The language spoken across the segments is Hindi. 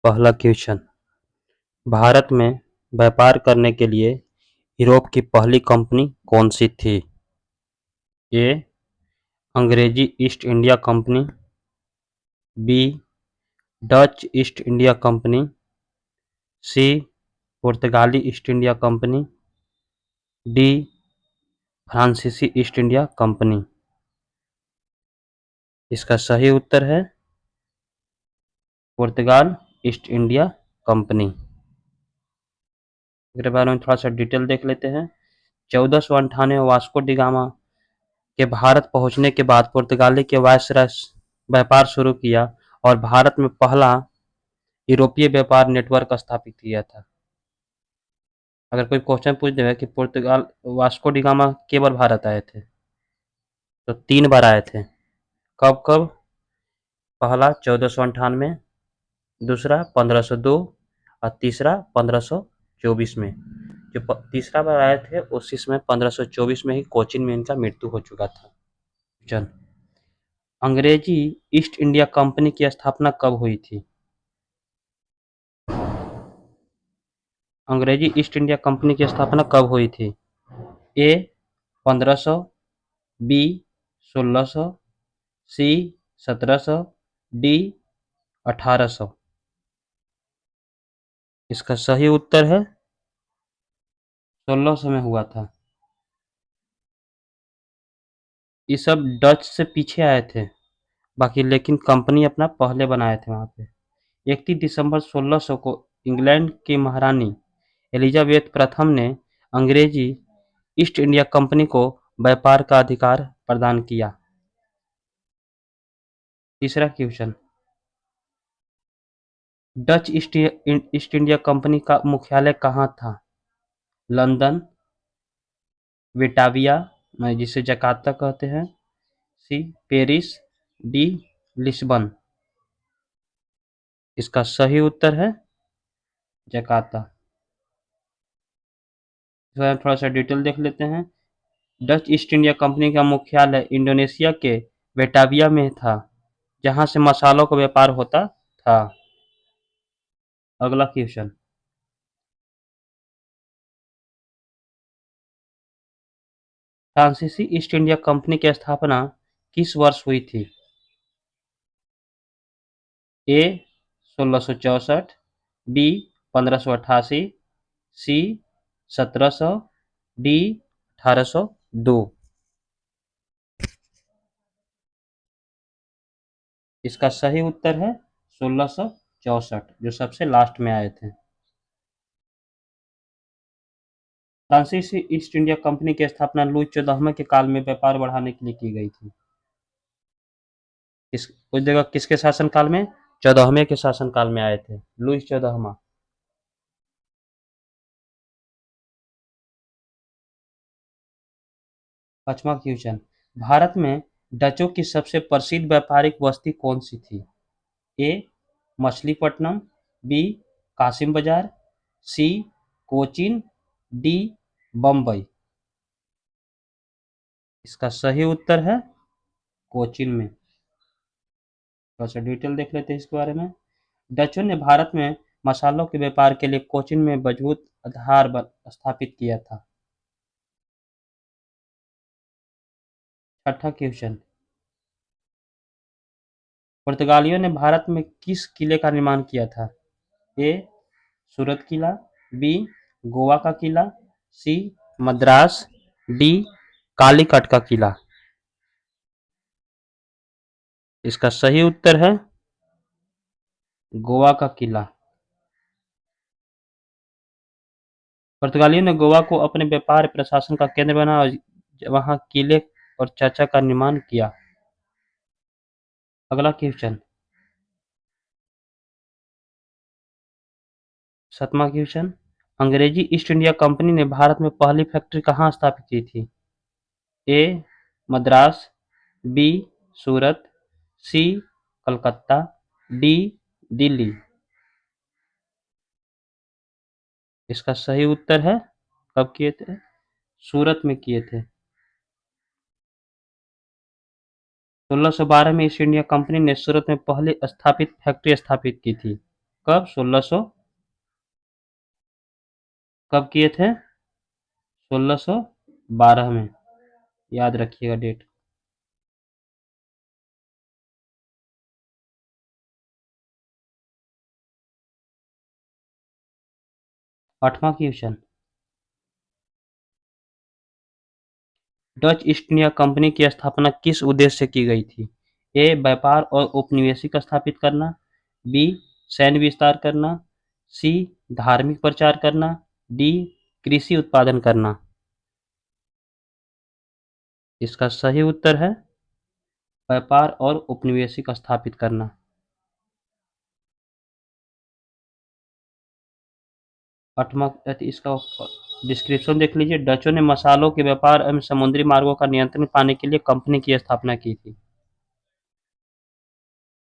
पहला क्वेश्चन, भारत में व्यापार करने के लिए यूरोप की पहली कंपनी कौन सी थी? ए. अंग्रेजी East India Company, B. Dutch East India Company, C. पुर्तगाली ईस्ट इंडिया कंपनी, डी. फ्रांसीसी ईस्ट इंडिया कंपनी। इसका सही उत्तर है पुर्तगाल ईस्ट इंडिया कंपनी। इसके बारे में थोड़ा सा डिटेल देख लेते हैं। 1498 वास्को डी गामा के भारत पहुंचने के बाद पुर्तगाली के वायसराय व्यापार शुरू किया और भारत में पहला यूरोपीय व्यापार नेटवर्क स्थापित किया था। अगर कोई क्वेश्चन पूछ देगा कि पुर्तगाल वास्को डी गामा केवल भारत आए थे, तो 3 बार आए थे। कब कब? पहला 1498, दूसरा 1502 और तीसरा 1524 में। जो तीसरा बार आए थे उसी समय 1524 में ही कोचीन में इनका मृत्यु हो चुका था। चल, अंग्रेजी ईस्ट इंडिया कंपनी की स्थापना कब हुई थी? अंग्रेजी ईस्ट इंडिया कंपनी की स्थापना कब हुई थी? ए. 1500, बी. 1600, सी. 1700, डी. 1800। इसका सही उत्तर है 1600 में हुआ था। ये सब डच से पीछे आए थे बाकी, लेकिन कंपनी अपना पहले बनाए थे वहाँ पे। 31 दिसंबर 1600 को इंग्लैंड की महारानी एलिजाबेथ प्रथम ने अंग्रेजी ईस्ट इंडिया कंपनी को व्यापार का अधिकार प्रदान किया। तीसरा question, Dutch East India company का मुख्यालय कहाँ था? लंदन, वेटाविया जिसे जकार्ता कहते हैं, सी. Paris, D. लिस्बन। इसका सही उत्तर है जकार्ता। थोड़ा सा डिटेल देख लेते हैं। डच ईस्ट इंडिया कंपनी का मुख्यालय इंडोनेशिया के वेटाविया में था, जहां से मसालों का व्यापार होता था। अगला क्वेश्चन, फ्रांसीसी ईस्ट इंडिया कंपनी की स्थापना किस वर्ष हुई थी? ए. 1664, बी. 1588, सी. 1700, डी. 1802। इसका सही उत्तर है 1664, जो सबसे लास्ट में आए थे। फ्रांसीसी ईस्ट इंडिया कंपनी की स्थापना लुई 14वें के काल में व्यापार बढ़ाने के लिए की गई थी। कुछ जगह किसके शासन काल में? 14वें के शासन काल में आए थे, लुई 14वां। पांचवा क्वेश्चन, भारत में डचों की सबसे प्रसिद्ध व्यापारिक बस्ती कौन सी थी? ए. मछलीपट्टनम, बी. कासिम बाजार, सी. कोचीन, डी. बम्बई। इसका सही उत्तर है कोचीन में। थोड़ा सा डिटेल देख लेते हैं इसके बारे में। डचों ने भारत में मसालों के व्यापार के लिए कोचीन में मजबूत आधार स्थापित किया था। छठा क्वेश्चन, पुर्तगालियों ने भारत में किस किले का निर्माण किया था? ए. सूरत किला, बी. गोवा का किला, सी. मद्रास, डी. कालीकट का किला। इसका सही उत्तर है गोवा का किला। पुर्तगालियों ने गोवा को अपने व्यापार प्रशासन का केंद्र बनाया और वहां किले और चर्चा का निर्माण किया। अगला क्वेश्चन, सातवां क्वेश्चन, अंग्रेजी ईस्ट इंडिया कंपनी ने भारत में पहली फैक्ट्री कहाँ स्थापित की थी? ए. मद्रास, बी. सूरत, सी. कलकत्ता, डी. दिल्ली। इसका सही उत्तर है कब किए थे? सूरत में किए थे। 1612 में ईस्ट इंडिया कंपनी ने सूरत में पहली स्थापित फैक्ट्री स्थापित की थी। कब 1600 कब किए थे? 1612 में। याद रखिएगा डेट। 8वां question, Dutch East India Company की स्थापना किस उद्देश्य से की गई थी? ए व्यापार और औपनिवेशिक स्थापित करना, बी सैन्य विस्तार करना, सी धार्मिक प्रचार करना, डी कृषि उत्पादन करना। इसका सही उत्तर है व्यापार और औपनिवेशिक स्थापित करना। 8वां इसका डिस्क्रिप्शन देख लीजिए। डचों ने मसालों के व्यापार एवं समुद्री मार्गों का नियंत्रण पाने के लिए कंपनी की स्थापना की थी।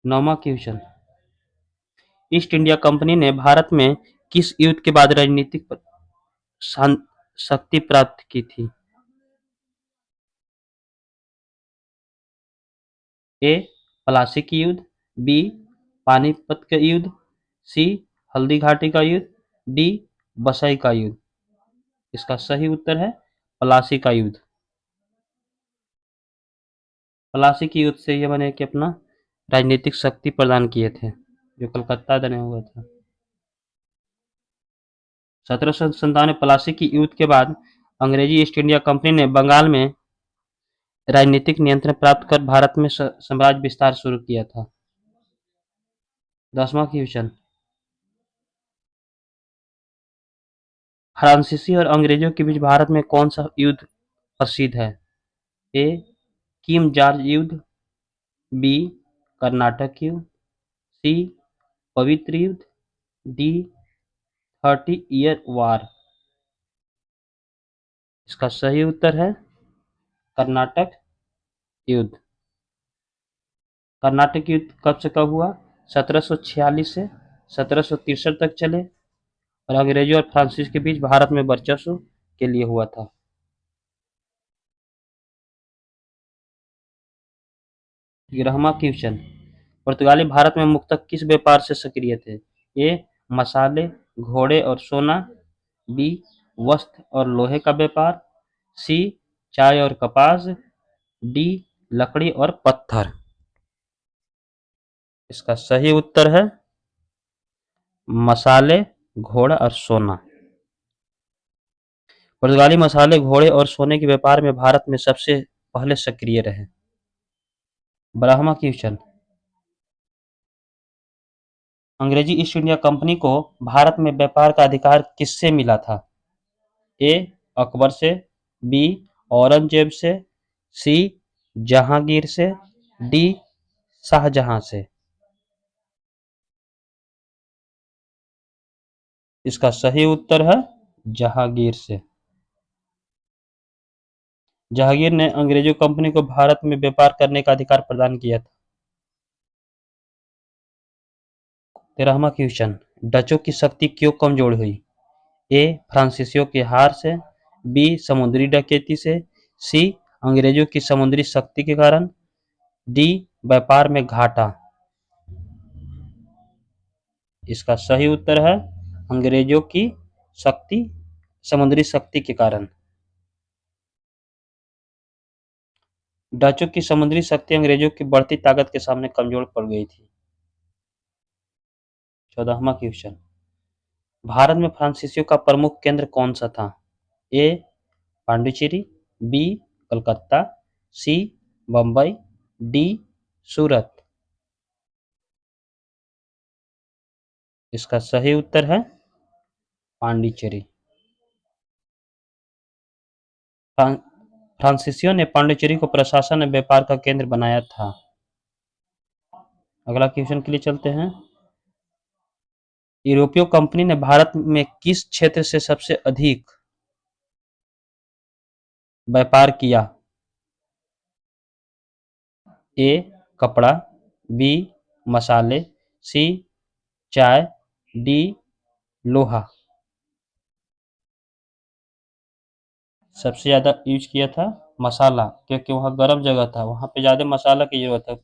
9वां क्वेश्चन, ईस्ट इंडिया कंपनी ने भारत में किस युद्ध के बाद राजनीतिक शक्ति प्राप्त की थी? ए प्लासी की युद्ध, बी पानीपत का युद्ध, सी हल्दी घाटी का युद्ध, डी बसई का युद्ध। इसका सही उत्तर है प्लासी का युद्ध। प्लासी के युद्ध से ये बने कि अपना राजनीतिक शक्ति प्रदान किए थे, जो कलकत्ता बने हुआ था। 1797 प्लासी की युद्ध के बाद अंग्रेजी ईस्ट इंडिया कंपनी ने बंगाल में राजनीतिक नियंत्रण प्राप्त कर भारत में साम्राज्य विस्तार शुरू किया था। 10वां क्वेश्चन, फ्रांसीसी और अंग्रेजों के बीच भारत में कौन सा युद्ध प्रसिद्ध है? ए किम जॉर्ज युद्ध, बी कर्नाटक युद्ध, सी पवित्र युद्ध, डी 30 ईयर वार। इसका सही उत्तर है कर्नाटक युद्ध। कर्नाटक युद्ध कब से कब हुआ? 1746 से 1763 तक चले और अंग्रेजों और फ्रांसीस के बीच भारत में वर्चस्व के लिए हुआ था। 11वां क्वेश्चन, पुर्तगाली भारत में मुख्यतः किस व्यापार से सक्रिय थे? ए मसाले, घोड़े और सोना, बी वस्त्र और लोहे का व्यापार, सी चाय और कपास, डी लकड़ी और पत्थर। इसका सही उत्तर है मसाले, घोड़ा और सोना। पुर्तगाली मसाले, घोड़े और सोने के व्यापार में भारत में सबसे पहले सक्रिय रहे। 12वां क्वेश्चन, अंग्रेजी ईस्ट इंडिया कंपनी को भारत में व्यापार का अधिकार किससे मिला था? ए अकबर से, बी औरंगजेब से, सी जहांगीर से, डी शाहजहां से। इसका सही उत्तर है जहांगीर से। जहांगीर ने अंग्रेजों कंपनी को भारत में व्यापार करने का अधिकार प्रदान किया था। 13वां क्वेश्चन, डचों की शक्ति क्यों कमजोर हुई? ए फ्रांसीसियों के हार से, बी समुद्री डकैती से, सी अंग्रेजों की समुद्री शक्ति के कारण, डी व्यापार में घाटा। इसका सही उत्तर है अंग्रेजों की शक्ति, समुद्री शक्ति के कारण। डचों की समुद्री शक्ति अंग्रेजों की बढ़ती ताकत के सामने कमजोर पड़ गई थी। 14वां क्वेश्चन, भारत में फ्रांसीसियों का प्रमुख केंद्र कौन सा था? ए पांडिचेरी, बी कलकत्ता, सी बम्बई, डी सूरत। इसका सही उत्तर है पांडिचेरी। फ्रांसीसियों ने पांडिचेरी को प्रशासन और व्यापार का केंद्र बनाया था। अगला क्वेश्चन के लिए चलते हैं। यूरोपीय कंपनी ने भारत में किस क्षेत्र से सबसे अधिक व्यापार किया? ए कपड़ा, बी मसाले, सी चाय, डी लोहा। सबसे ज्यादा यूज किया था मसाला, क्योंकि वहाँ गर्म जगह था, वहाँ पे ज्यादा मसाला की जरूरत है,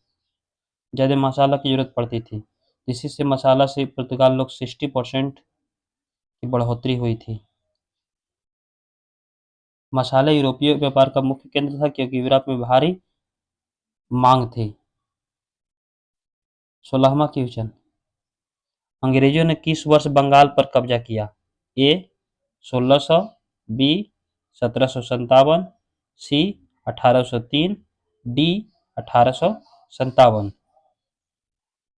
ज्यादा मसाला की जरूरत पड़ती थी। इसी से मसाला से पुर्तगाल लोग 60% की बढ़ोतरी हुई थी। मसाला यूरोपीय व्यापार का मुख्य केंद्र था क्योंकि यूरोप में भारी मांग थी। 16वां क्वेश्चन, अंग्रेजों ने किस वर्ष बंगाल पर कब्जा किया? ए 1600, बी 1757, सी 1803, डी 1857।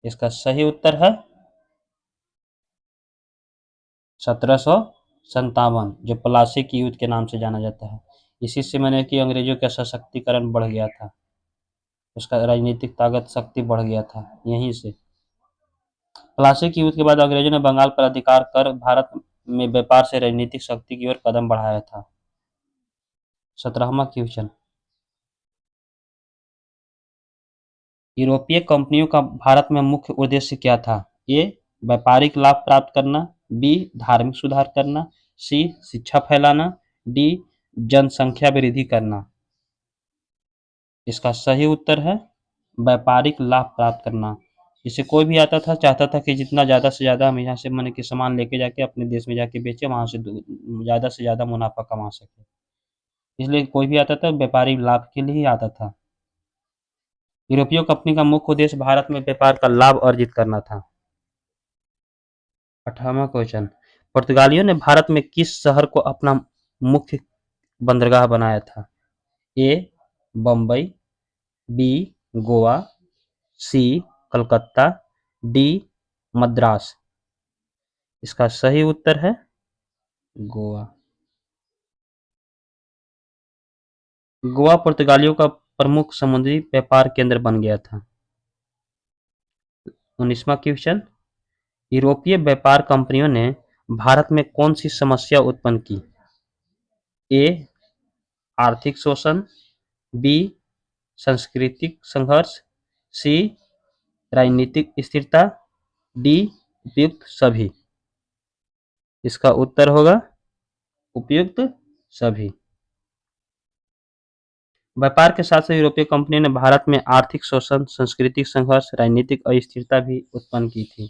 इसका सही उत्तर है 1757, जो प्लासी की युद्ध के नाम से जाना जाता है। इसी से मैंने कि अंग्रेजों का सशक्तिकरण बढ़ गया था, उसका राजनीतिक ताकत शक्ति बढ़ गया था यहीं से। प्लासी की युद्ध के बाद अंग्रेजों ने बंगाल पर अधिकार कर भारत में व्यापार से राजनीतिक शक्ति की ओर कदम बढ़ाया था। 17वां क्वेश्चन, यूरोपीय कंपनियों का भारत में मुख्य उद्देश्य क्या था? ए व्यापारिक लाभ प्राप्त करना, बी धार्मिक सुधार करना, सी शिक्षा फैलाना, डी जनसंख्या वृद्धि करना। इसका सही उत्तर है व्यापारिक लाभ प्राप्त करना। इससे कोई भी आता था चाहता था कि जितना ज़्यादा से ज़्यादा हम यहाँ से माने कि सामान लेके जाके अपने देश में जाके बेचे, वहाँ से ज़्यादा से ज़्यादा मुनाफा कमा सके। इसलिए कोई भी आता था व्यापारिक लाभ के लिए ही आता था। यूरोपीय कंपनी का मुख्य उद्देश्य भारत में व्यापार का लाभ अर्जित करना था। 18वां क्वेश्चन, पुर्तगालियों ने भारत में किस शहर को अपना मुख्य बंदरगाह बनाया था? ए बम्बई, बी गोवा, सी कलकत्ता, डी मद्रास। इसका सही उत्तर है गोवा। गोवा पुर्तगालियों का प्रमुख समुद्री व्यापार केंद्र बन गया था। 19वां क्वेश्चन, यूरोपीय व्यापार कंपनियों ने भारत में कौन सी समस्या उत्पन्न की? ए आर्थिक शोषण, बी सांस्कृतिक संघर्ष, सी राजनीतिक स्थिरता, डी उपयुक्त सभी। इसका उत्तर होगा उपयुक्त सभी। व्यापार के साथ साथ यूरोपीय कंपनी ने भारत में आर्थिक शोषण, सांस्कृतिक संघर्ष, राजनीतिक अस्थिरता भी उत्पन्न की थी।